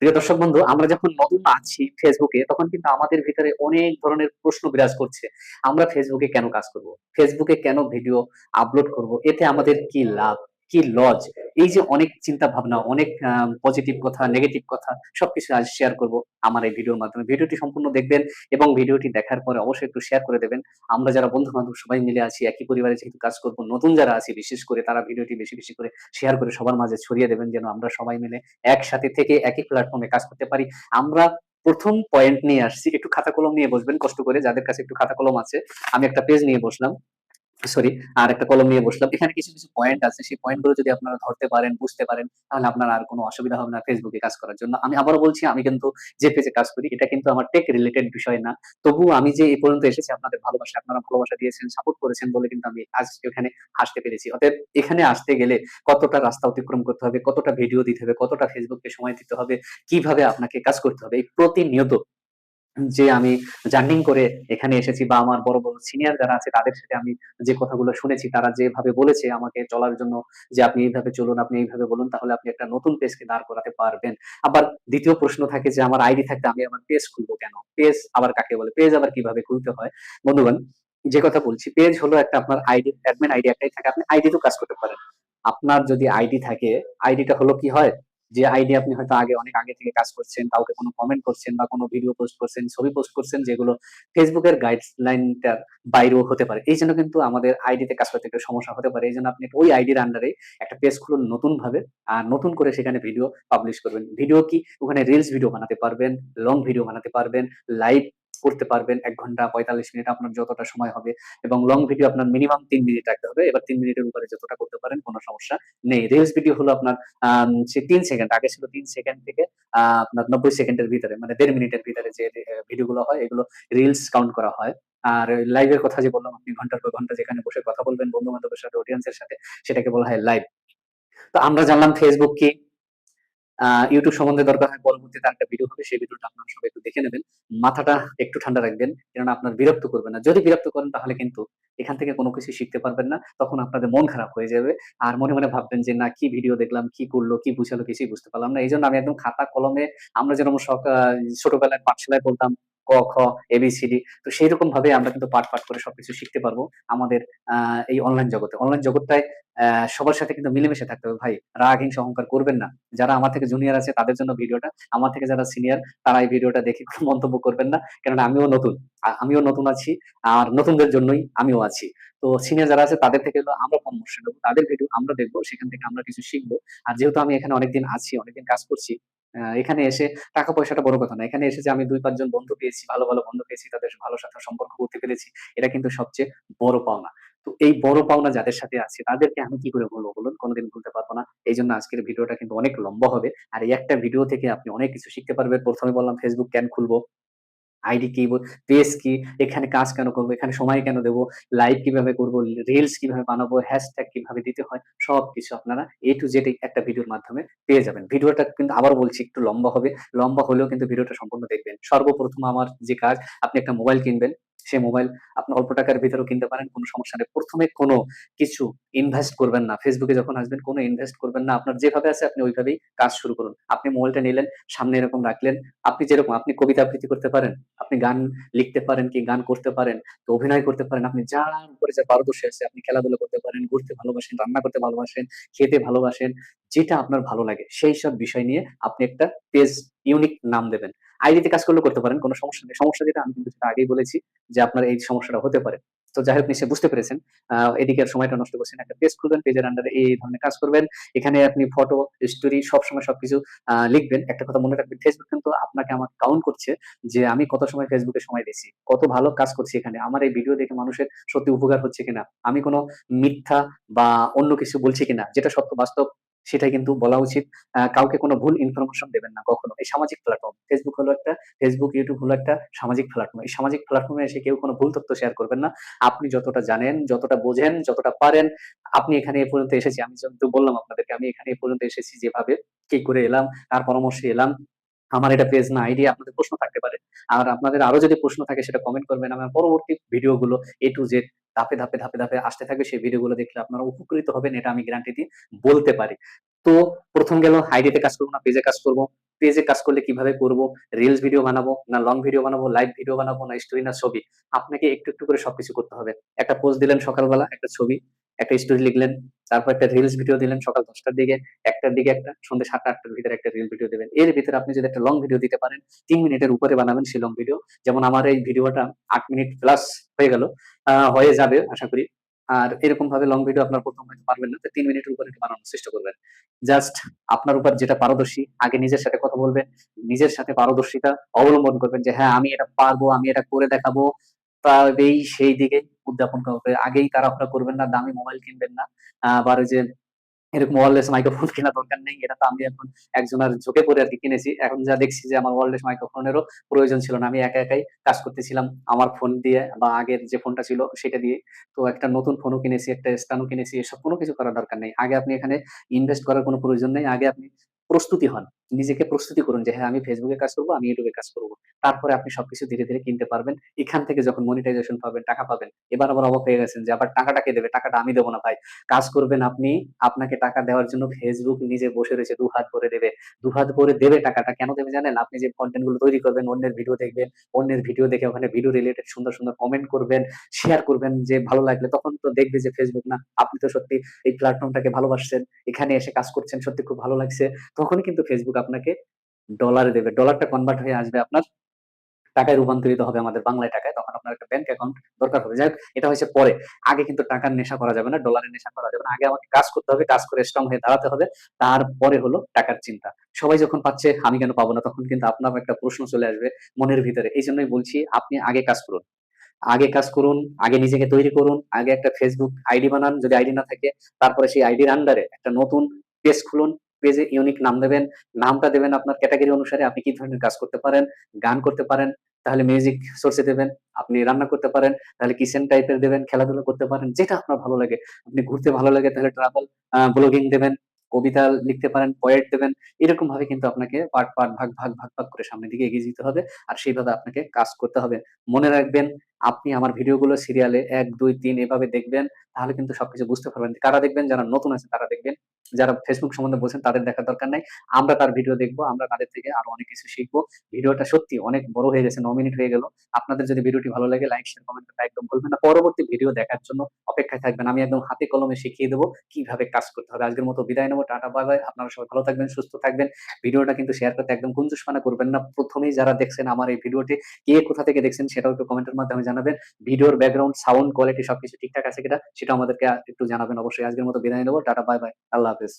প্রিয় দর্শক বন্ধু, আমরা যখন নতুন আছি ফেসবুকে তখন কিন্তু আমাদের ভিতরে অনেক ধরনের প্রশ্ন বিরাজ করছে। আমরা ফেসবুকে কেন কাজ করব? ফেসবুকে কেন ভিডিও আপলোড করব? এতে আমাদের কি লাভ, কি লজ? এই যে অনেক চিন্তা ভাবনা, অনেক পজিটিভ কথা, নেগেটিভ কথা সবকিছু আজ শেয়ার করব আমার এই ভিডিওর মাধ্যমে। ভিডিওটি সম্পূর্ণ দেখবেন এবং ভিডিওটি দেখার পরে অবশ্যই একটু শেয়ার করে দেবেন। আমরা যারা বন্ধু-বান্ধব সবাই মিলে আছি, একই পরিবারে যেহেতু কাজ করব, নতুন যারা আছি বিশেষ করে তারা ভিডিওটি বেশি, বেশি করে শেয়ার করে সবার মাঝে ছড়িয়ে দেবেন যেন আমরা সবাই মিলে একসাথে থেকে একই প্ল্যাটফর্মে কাজ করতে পারি। আমরা ১ম পয়েন্ট নিয়ে আসছি। একটু খাতা কলম নিয়ে বসবেন কষ্ট করে। যাদের কাছে একটু খাতা কলম আছে। আমি একটা পেজ নিয়ে বসলাম। সরি, আর একটা কলম নিয়ে বসলাম। এখানে কিছু, কিছু পয়েন্ট আছে। সেই পয়েন্ট গুলো যদি আপনারা ধরতে পারেন, বুঝতে পারেন, তাহলে আপনার আর কোন অসুবিধা হবে না ফেসবুকে কাজ করার জন্য। আমি আবারও বলছি, আমি কিন্তু যে পেজে কাজ করি এটা কিন্তু আমার টেক রিলেটেড বিষয় না। তবুও আমি যে এই পর্যন্ত এসেছি আপনাদের ভালোবাসায়, আপনারা ভালোবাসা দিয়েছেন, সাপোর্ট করেছেন বলে কিন্তু আমি আজ এখানে আসতে পেরেছি। অতএব এখানে আসতে গেলে কতটা রাস্তা অতিক্রম করতে হবে, কতটা ভিডিও দিতে হবে, কতটা ফেসবুককে সময় দিতে হবে, কিভাবে আপনাকে কাজ করতে হবে, এই প্রতিনিয়ত যে আমি জার্নিং করে এখানে এসেছি বা আমার বড়, বড় সিনিয়র যারা আছে তাদের সাথে আমি যে কথাগুলো শুনেছি, তারা যেভাবে বলেছে আমাকে চলার জন্য যে, "আপনি এইভাবে চলুন, আপনি এইভাবে বলুন, তাহলে আপনি একটা নতুন পেজকে দাঁড় করাতে পারবেন।" আবার ২য় প্রশ্ন থাকে যে, "আমার আইডি থাকতে আমি আমার পেজ খুলবো কেন? পেজ আবার কাকে বলে? পেজ আবার কিভাবে খুলতে হয়?" বন্ধুগণ, যে কথা বলছি, পেজ হলো একটা আপনার আইডি, অ্যাডমিন আইডি একটাই থাকে। আপনি আইডিতেও কাজ করতে পারেন। আপনার যদি আইডি থাকে, আইডিটা হলো কি হয়? যে আইডি আপনি হয়তো অনেক আগে থেকে কাজ করছেন, কাউকে কোনো কমেন্ট করছেন বা কোনো ভিডিও পোস্ট করছেন, ছবি পোস্ট করছেন যেগুলো ফেসবুকের গাইডলাইনটার বাইরেও হতে পারে। এইজন্য কিন্তু আমাদের আইডিতে কাজ করতে একটু সমস্যা হতে পারে। এইজন্য আপনি ওই আইডির আন্ডারে একটা পেজ খুলুন নতুনভাবে। আর নতুন করে সেখানে ভিডিও পাবলিশ করবেন। ভিডিও কি? ওখানে রিলস ভিডিও বানাতে পারবেন, লং ভিডিও বানাতে পারবেন, লাইভ করতে পারবেন ১ ঘন্টা ৪৫ মিনিট আপনার যতটা সময় হবে, এবং লং ভিডিও আপনার মিনিমাম ৩ মিনিট রাখতে হবে। এবার ৩ মিনিটের উপরে যতটা করতে পারেন কোনো সমস্যা নেই। রিলস ভিডিও হলো আপনার সে ৩ সেকেন্ড, আগে ছিল ৩ সেকেন্ড থেকে আপনার ৯০ সেকেন্ডের ভিতরে, মানে ১.৫ মিনিটের ভিতরে যে ভিডিওগুলো হয় এগুলো রিলস কাউন্ট করা হয়। আর লাইভের কথা যে বললাম, আপনি ঘন্টার পর ঘন্টা যেখানে বসে কথা বলবেন বন্ধু-বান্ধবের সাথে, অডিয়েন্সের সাথে, সেটাকে বলা হয় লাইভ। তো আমরা জানলাম Facebook কি, YouTube সম্বন্ধে দরকার হয় পরবর্তীতে আরেকটা ভিডিও হবে। সেই ভিডিওটা আপনারা সবাই একটু দেখে নেবেন। মাথাটা একটু ঠান্ডা রাখবেন। কেননা আপনার বিরক্ত করবে না। যদি বিরক্ত করেন তাহলে কিন্তু এখান থেকে কোন কিছু শিখতে পারবেন না। তখন আপনাদের মন খারাপ হয়ে যাবে। আর মনে, মনে ভাববেন যে না, কি ভিডিও দেখলাম, কি করলো, কি বুঝালো কিছুই বুঝতে পারলাম না। এইজন্য আমি একদম খাতা কলমে, আমরা যেরকম ছোটবেলায় পাঠশালায় পড়তাম ক, খ, এবিসিডি, তো সেইরকম ভাবে আমরা কিন্তু পাঠ, পাঠ করে সবকিছু শিখতে পারবো আমাদের আ এই অনলাইন জগতে। অনলাইন জগৎটায় সবার সাথে কিন্তু মিলেমিশে থাকতে হবে ভাই। রাগ, হিংসা, অহংকার করবেন না। যারা আমার থেকে জুনিয়র আছে তাদের জন্য ভিডিওটা, আমার থেকে যারা সিনিয়র তারা এই ভিডিওটা দেখে কোনো মন্তব্য করবেন না। কেননা আমিও নতুন। আমিও নতুন আছি। আর নতুনদের জন্যই আমিও আছি। তো সিনিয়র যারা আছে তাদের থেকে হলো আমরা পরামর্শ নেব। তাদের ভিডিও আমরা দেখব, সেখান থেকে আমরা কিছু শিখবো। আর যেহেতু আমি এখানে অনেকদিন আছি, অনেকদিন কাজ করছি, এখানে এসে টাকা পয়সাটা বড় কথা না। এখানে এসে যে আমি ২-৫ জন বন্ধু পেয়েছি, ভালো, ভালো বন্ধু পেয়েছি, তাদের ভালো সাথে সম্পর্ক করতে পেরেছি। এটা কিন্তু সবচেয়ে বড় পাওনা। তো এই বড় পাওনা যাদের সাথে আছে তাদেরকে আমি কি করে ভুলবো বলুন? কোনদিন ভুলতে পারব না। এইজন্য আজকের ভিডিওটা কিন্তু অনেক লম্বা হবে। আর এই একটা ভিডিও থেকে আপনি অনেক কিছু শিখতে পারবেন। ১ম এ বললাম Facebook কেন খুলবো? আইডি কি, পেজ কি, এখানে কাজ কেন করব, এখানে সময় কেন দেব, লাইভ কিভাবে করব, রিলস কিভাবে বানাবো, হ্যাশট্যাগ কিভাবে দিতে হয়, সবকিছু আপনারা A to Z একটা ভিডিওর মাধ্যমে পেয়ে যাবেন। ভিডিওটা কিন্তু আবারও বলছি একটু লম্বা হবে। লম্বা হলেও কিন্তু ভিডিওটা সম্পূর্ণ দেখবেন। সর্বপ্রথম আমার যে কাজ, আপনি একটা মোবাইল কিনবেন। সেই মোবাইল আপনি অল্প টাকার ভিতরেও কিনতে পারেন, কোনো সমস্যা নেই। ১ম এ কোনো কিছু ইনভেস্ট করবেন না। Facebook এ যখন আসবেন কোনো ইনভেস্ট করবেন না। আপনার যেভাবে আছে আপনি ওইভাবেই কাজ শুরু করুন। আপনি মোবাইলটা নিলেন, সামনে এরকম রাখলেন। আপনি যেরকম, আপনি কবিতা আবৃত্তি করতে পারেন, আপনি গান লিখতে পারেন কি গান করতে পারেন, তো অভিনয় করতে পারেন। আপনি যার উপরে যা পারদর্শী আছে, আপনি খেলাধুলা করতে পারেন, ঘুরতে ভালোবাসেন, রান্না করতে ভালোবাসেন, খেতে ভালোবাসেন, যেটা আপনার ভালো লাগে সেই সব বিষয় নিয়ে আপনি একটা পেজ, ইউনিক নাম দেবেন। আইডিতে কাজ করলেও করতে পারেন, কোনো সমস্যা নেই। সমস্যা যেটা, আমি কিন্তু সেটা আগেই বলেছি যে আপনার এই সমস্যাটা হতে পারে। তো যাই হোক, নিশ্চয়ই বুঝতে পেরেছেন। এদিকে আর সময়টা নষ্ট করছি না। একটা পেজ খুলবেন, পেজের আন্ডারে এই ধরনের কাজ করবেন। এখানে আপনি ফটো, স্টোরি সবসময় সবকিছু লিখবেন। একটা কথা মনে রাখবেন, Facebook কিন্তু আপনাকে আমাকে কাউন্ট করছে যে আমি কত সময় ফেসবুকে সময় দিচ্ছি, কত ভালো কাজ করছি এখানে, আমার এই ভিডিও দেখে মানুষের সত্যি উপকার হচ্ছে কিনা, আমি কোনো মিথ্যা বা অন্য কিছু বলছি কিনা, যেটা সত্য বাস্তব সেটাই কিন্তু বলা উচিত। কাউকে কোনো ভুল ইনফরমেশন দেবেন না কখনো। এই সামাজিক প্ল্যাটফর্ম ফেসবুক, ইউটিউব হলো একটা সামাজিক প্ল্যাটফর্ম। এই সামাজিক প্ল্যাটফর্মে এসে কেউ কোনো ভুল তথ্য শেয়ার করবেন না। আপনি যতটা জানেন, যতটা বোঝেন, যতটা পারেন, আপনি এখানে এ পর্যন্ত এসেছি। আমি যেহেতু বললাম আপনাদেরকে, আমি এখানে এ পর্যন্ত এসেছি যেভাবে, কি করে এলাম, কার পরামর্শে এলাম, আমার এটা পেজ না, আইডি। আপনাদের প্রশ্ন থাকতে পারে। আর আপনাদের আরো যদি প্রশ্ন থাকে সেটা কমেন্ট করবেন। আমার পরবর্তী ভিডিওগুলো A to Z ধাপে, ধাপে, ধাপে, ধাপে আসতে থাকবে। সেই ভিডিওগুলো দেখলে আপনারা উপকৃত হবেন, এটা আমি গ্যারান্টি দিয়ে বলতে পারি। তো প্রথম গেল আইডিতে কাজ করবো না পেজে কাজ করব। পেজে কাজ করলে কিভাবে করব, রিলস ভিডিও বানাবো না লং ভিডিও বানাবো, লাইভ ভিডিও বানাবো না স্টোরি না ছবি, আপনাকে একটু একটু করে সবকিছু করতে হবে। একটা পোস্ট দিলেন সকালবেলা, একটা ছবি, একটা স্টোরি লিখলেন, তারপর একটা রিলস ভিডিও দিলেন সকাল 10টার দিকে, একটার দিকে একটা, সন্ধ্যে 7টা 8টার ভিতরে একটা রিল ভিডিও দেবেন। এর ভিতরে আপনি যদি একটা লং ভিডিও দিতে পারেন, 3 মিনিটের উপরে বানাবেন সেই লং ভিডিও। যেমন আমার এই ভিডিওটা 8 মিনিট প্লাস হয়ে গেল, হয়ে যাবে আশা করি। আর এরকম ভাবে লং ভিডিও আপনার প্রথম হয়তো পারবেন না, তো 3 মিনিটের উপরে একটু বানানোর চেষ্টা করবেন। জাস্ট আপনার উপর যেটা পারদর্শী, আগে নিজের সাথে কথা বলবেন, নিজের সাথে পারদর্শিতা অবলম্বন করবেন যে হ্যাঁ আমি এটা পারবো, আমি এটা করে দেখাবো, তবেই সেই দিকে উদ্যাপন করবে। আগেই তাড়াহুড়া করবেন না, দামি মোবাইল কিনবেন না, আবার ওই যে এরকম ওয়্যারলেস মাইক্রোফোন কেনার দরকার নেই। এটা তো আমি এখন একজনের ঝোঁকে পড়ে আরকি কিনেছি। এখন যা দেখছি যে আমার ওয়্যারলেস মাইক্রোফোনেরও প্রয়োজন ছিল না। আমি একা একাই কাজ করতেছিলাম আমার ফোন দিয়ে বা আগের যে ফোনটা ছিল সেটা দিয়ে। তো একটা নতুন ফোনও কিনেছি, একটা স্ট্যান্ডও কিনেছি। এসব কোনো কিছু করার দরকার নেই। আগে আপনি এখানে ইনভেস্ট করার কোনো প্রয়োজন নেই। আগে আপনি প্রস্তুতি হন। নিজেকে প্রস্তুতি করুন যে হ্যাঁ, আমি Facebook এ কাজ করব, আমি YouTube এ কাজ করব। তারপরে আপনি সবকিছু ধীরে, ধীরে কিনতে পারবেন। এখান থেকে যখন মনিটাইজেশন পাবেন, টাকা পাবেন, এবার আবার অবাক হয়ে গেছেন যে আবার টাকাটা কে দেবে? টাকাটা আমি দেব না ভাই। কাজ করবেন আপনি, আপনাকে টাকা দেওয়ার জন্য ফেসবুক নিজে বসে রয়েছে, দুহাত ভরে দেবে। দুহাত ভরে দেবে টাকাটা। কেন দেবে জানেন? আপনি যে কনটেন্ট গুলো তৈরি করবেন, অন্যের ভিডিও দেখবেন, অন্যের ভিডিও দেখে ওখানে ভিডিও রিলেটেড সুন্দর, সুন্দর কমেন্ট করবেন, শেয়ার করবেন যে ভালো লাগলে, তখন তো দেখবে যে ফেসবুক না, আপনি তো সত্যি এই প্ল্যাটফর্মটাকে ভালোবাসছেন, এখানে এসে কাজ করছেন, সত্যি খুব ভালো লাগছে। তখনই কিন্তু ফেসবুক আপনাকে ডলারে দেবে। ডলারটা কনভার্ট হয়ে আসবে আপনার টাকায় রূপান্তরিত হবে আমাদের বাংলায় টাকায়। তখন আপনার একটা ব্যাংক অ্যাকাউন্ট দরকার হবে। যাই হোক, এটা হয়েছে পরে। আগে কিন্তু টাকার নেশা করা যাবে না, ডলারের নেশা করা যাবে না। আগে আমাকে কাজ করতে হবে, কাজ করে স্ট্রং হয়ে দাঁড়াতে হবে। তারপরে হলো টাকার চিন্তা। সবাই যখন পাচ্ছে আমি কেন পাবো না? তখন কিন্তু আপনার একটা প্রশ্ন চলে আসবে মনের ভিতরে। এইজন্যই বলছি আপনি আগে কাজ করুন। আগে কাজ করুন, আগে নিজেকে তৈরি করুন, আগে একটা Facebook আইডি বানান যদি আইডি না থাকে। তারপরে সেই আইডির আন্ডারে একটা নতুন পেজ খুলুন। পেজে ইউনিক নাম দেবেন। নামটা দেবেন আপনার ক্যাটেগরি অনুসারে, আপনি কি ধরনের কাজ করতে পারেন। গান করতে পারেন, তাহলে মিউজিক সোর্স এ দেবেন। আপনি রান্না করতে পারেন, তাহলে কিচেন টাইপের দেবেন। খেলাধুলা করতে পারেন, যেটা আপনার ভালো লাগে। আপনি ঘুরতে ভালো লাগে, তাহলে ট্রাভেল ব্লগিং দেবেন। কবিতা লিখতে পারেন, পোয়েট দেবেন। এরকম ভাবে কিন্তু আপনাকে পার্ট, পার্ট ভাগ করে সামনের দিকে এগিয়ে যেতে হবে। আর সেইভাবে আপনাকে কাজ করতে হবে। মনে রাখবেন, আপনি আমার ভিডিওগুলো সিরিয়ালে ১, ২, ৩ এভাবে দেখবেন। তাহলে কিন্তু সবকিছু বুঝতে পারবেন। কারা দেখবেন? যারা নতুন আছে তারা দেখবেন। যারা Facebook সম্বন্ধে বলছেন তাদের দেখার দরকার নাই। আমরা তার ভিডিও দেখবো। আমরা তাদের থেকে আরো অনেক কিছু শিখবো। ভিডিওটা সত্যি অনেক বড় হয়ে গেছে। ৯ মিনিট হয়ে গেল। আপনাদের যদি ভিডিওটি ভালো লাগে লাইক, শেয়ার, কমেন্ট করতে একদম ভুলবেন না। পরবর্তী ভিডিও দেখার জন্য অপেক্ষায় থাকবেন। আমি একদম হাতে কলমে শিখিয়ে দেব কিভাবে কাজ করতে হবে। আজকের মতো বিদায় নেব। Ta-ta, bye, bye. আপনারা সবাই ভালো থাকবেন, সুস্থ থাকবেন। ভিডিওটা কিন্তু শেয়ার করতে একদম কুঞ্জুসমানা করবেন না। ১ম এই যারা দেখছেন আমার এই ভিডিওটি, কে কোথা থেকে দেখছেন সেটাও একটু কমেন্টের মাধ্যমে জানাবেন। ভিডিওর ব্যাকগ্রাউন্ড, সাউন্ড কোয়ালিটি সবকিছু ঠিকঠাক আছে কিনা সেটাও আমাদেরকে একটু জানাবেন অবশ্যই। আজকের মতো বিদায় নেব। Ta-ta, bye, by. আল্লাহ হাফেজ।